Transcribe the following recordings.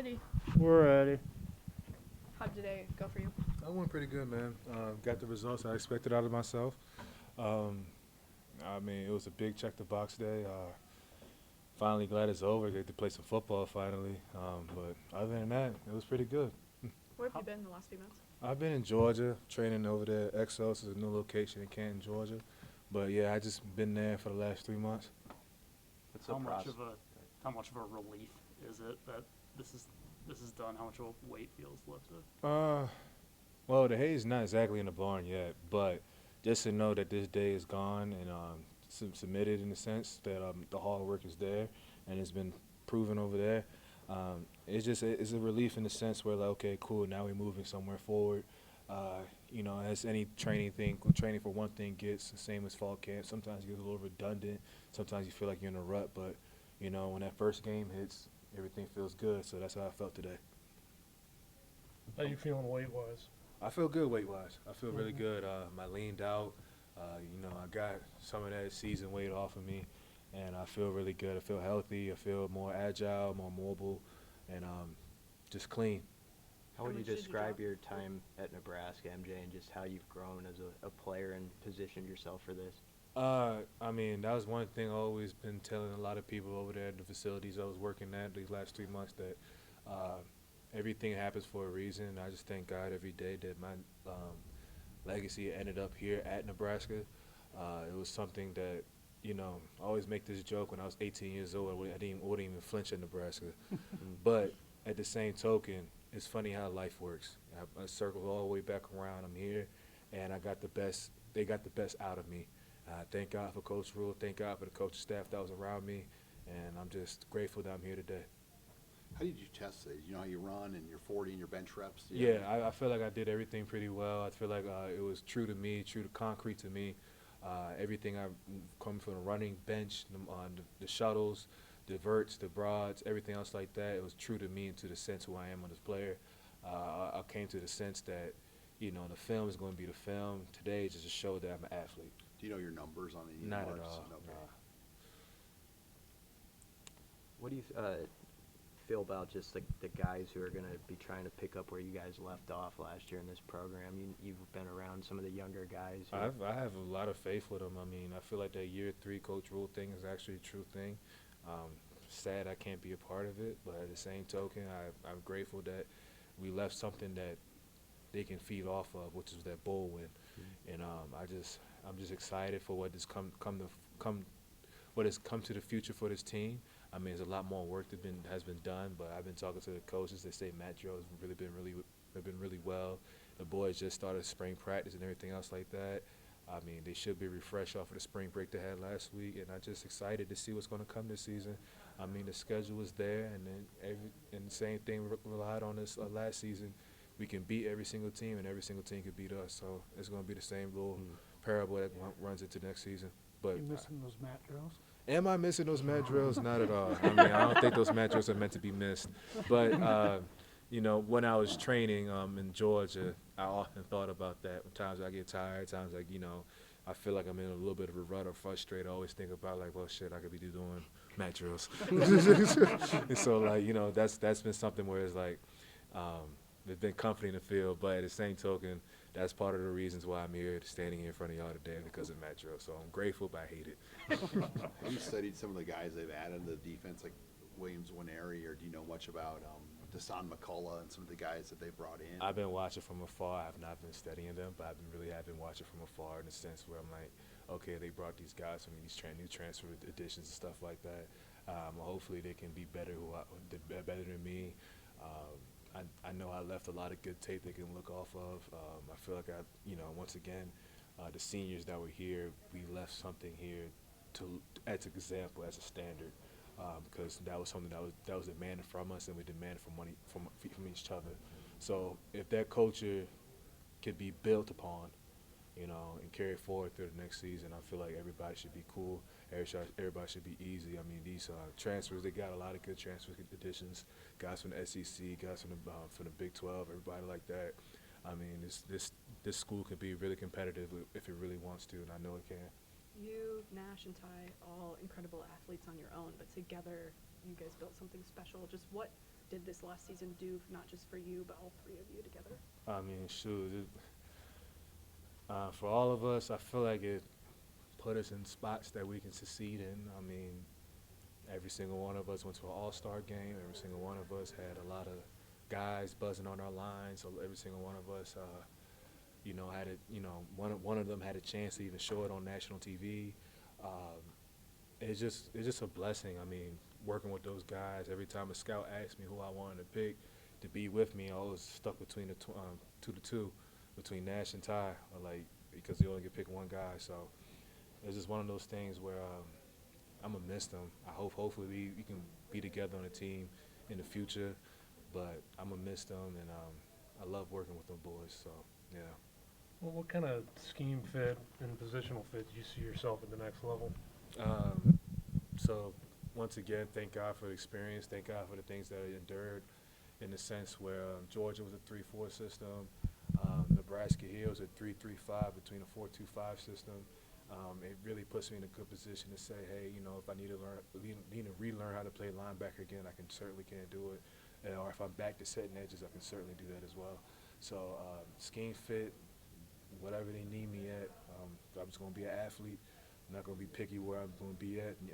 ready. We're ready. How did today go for you? I went pretty good, man. Got the results I expected out of myself. Um, I mean, it was a big check the box day. Finally glad it's over. Get to play some football finally. But other than that, it was pretty good. Where have you been the last few months? I've been in Georgia, training over there. Exos is a new location in Canton, Georgia. But yeah, I just been there for the last 3 months. What's How the much process? of a relief is it that this is done? How much of a weight feels lifted? Well, the hay's not exactly in the barn yet, but just to know that this day is gone and submitted in the sense that the hard work is there and it's been proven over there. It's a relief in the sense where like, okay, cool, now we're moving somewhere forward. As any training for one thing gets the same as fall camp. Sometimes it gets a little redundant. Sometimes you feel like you're in a rut, but when that first game hits, everything feels good. So that's how I felt today. How you feeling weight-wise? I feel good weight-wise. I feel really good. I leaned out. I got some of that season weight off of me, and I feel really good. I feel healthy. I feel more agile, more mobile, and just clean. How would you much did you describe drop? your time at Nebraska, MJ, and just how you've grown as a player and positioned yourself for this? I mean, that was one thing I've always been telling a lot of people over there at the facilities I was working at these last 3 months that everything happens for a reason. And I just thank God every day that my legacy ended up here at Nebraska. It was something that, I always make this joke when I was 18 years old. I wouldn't even flinch at Nebraska. But at the same token, it's funny how life works. I circled all the way back around. I'm here, and I got the best. They got the best out of me. Thank God for Coach Rule. Thank God for the coaching staff that was around me, and I'm just grateful that I'm here today. How did you test it? You know how you run and your 40 and your bench reps? Yeah, I feel like I did everything pretty well. I feel like it was true to me, true to concrete to me. Everything I come from the running bench, the shuttles, the verts, the broads, everything else like that. It was true to me and to the sense who I am as a player. I came to the sense that, the film is going to be the film. Today just to show that I'm an athlete. Do you know your numbers on any Not at marks? all. Okay. Nah. What do you feel about just the guys who are going to be trying to pick up where you guys left off last year in this program? You've been around some of the younger guys. I have a lot of faith with them. I mean, I feel like that year 3 Coach Rule thing is actually a true thing. Sad I can't be a part of it, but at the same token, I'm grateful that we left something that they can feed off of, which is that bowl win. And I'm just excited for what has come to the future for this team. I mean, there's a lot more work that has been done, but I've been talking to the coaches. They say Matt Joe has been really well. The boys just started spring practice and everything else like that. I mean, they should be refreshed off of the spring break they had last week, and I'm just excited to see what's going to come this season. I mean, the schedule is there, and the same thing we relied on this last season. We can beat every single team, and every single team can beat us. So it's going to be the same little parable that runs into next season. But You missing those mat drills? am I missing those mat drills? Not at all. I mean, I don't think those mat drills are meant to be missed. But when I was training in Georgia, I often thought about that. Times I get tired, times I feel like I'm in a little bit of a rut or frustrated. I always think about like, well, shit, I could be doing mat drills. And so that's been something where it's like it's been comforting to feel. But at the same token, that's part of the reasons why I'm here, standing here in front of y'all today, because of mat drills. So I'm grateful, but I hate it. Have you studied some of the guys they've added to the defense, like Williams Winery, or do you know much about Desan McCullough and some of the guys that they brought in? I've been watching from afar. I have not been studying them, but I've been watching from afar in the sense where I'm like, okay, they brought these guys from these new transfer additions and stuff like that. Hopefully they can be better better than me. I know I left a lot of good tape they can look off of. I feel like once again, the seniors that were here, we left something here as an example, as a standard. Because that was something that was demanded from us, and we demanded from each other. So if that culture could be built upon, and carried forward through the next season, I feel like everybody should be cool. Everybody should be easy. I mean, these transfers, they got a lot of good transfer additions. Guys from the SEC, guys from the Big 12, everybody like that. I mean, this school can be really competitive if it really wants to, and I know it can. You, Nash, and Ty, all incredible athletes on your own, but together you guys built something special. Just what did this last season do, not just for you, but all three of you together? I mean, shoot, for all of us, I feel like it put us in spots that we can succeed in. I mean, every single one of us went to an all-star game. Every single one of us had a lot of guys buzzing on our lines. So every single one of us, you know, had it. You know, one of them had a chance to even show it on national TV. It's just a blessing. I mean, working with those guys. Every time a scout asked me who I wanted to pick to be with me, I was stuck between the two, between Nash and Ty, because you only get pick one guy. So it's just one of those things where I'm gonna miss them. Hopefully we can be together on a team in the future, but I'm gonna miss them, and I love working with them boys. So yeah. Well, what kind of scheme fit and positional fit do you see yourself at the next level? So once again, thank God for the experience. Thank God for the things that I endured, in the sense where Georgia was a 3-4 system. Nebraska here was a 3-3-5 between a 4-2-5 system. It really puts me in a good position to say, hey, you know, if I need to relearn how to play linebacker again, I certainly can do it. Or if I'm back to setting edges, I can certainly do that as well. So scheme fit, whatever they need me at, I'm just going to be an athlete. I'm not going to be picky where I'm going to be at. And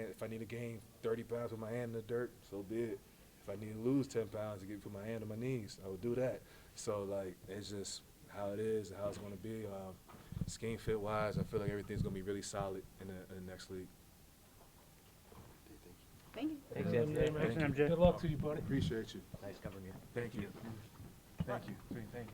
if I need to gain 30 pounds with my hand in the dirt, so be it. If I need to lose 10 pounds to put my hand on my knees, I will do that. So, like, it's just how it is and how it's going to be. Scheme fit wise, I feel like everything's going to be really solid in the next league. Thank you. Thanks, Thank you. Good luck to you, buddy. Appreciate you. Nice covering you. Thank you. Thank you. Thank you.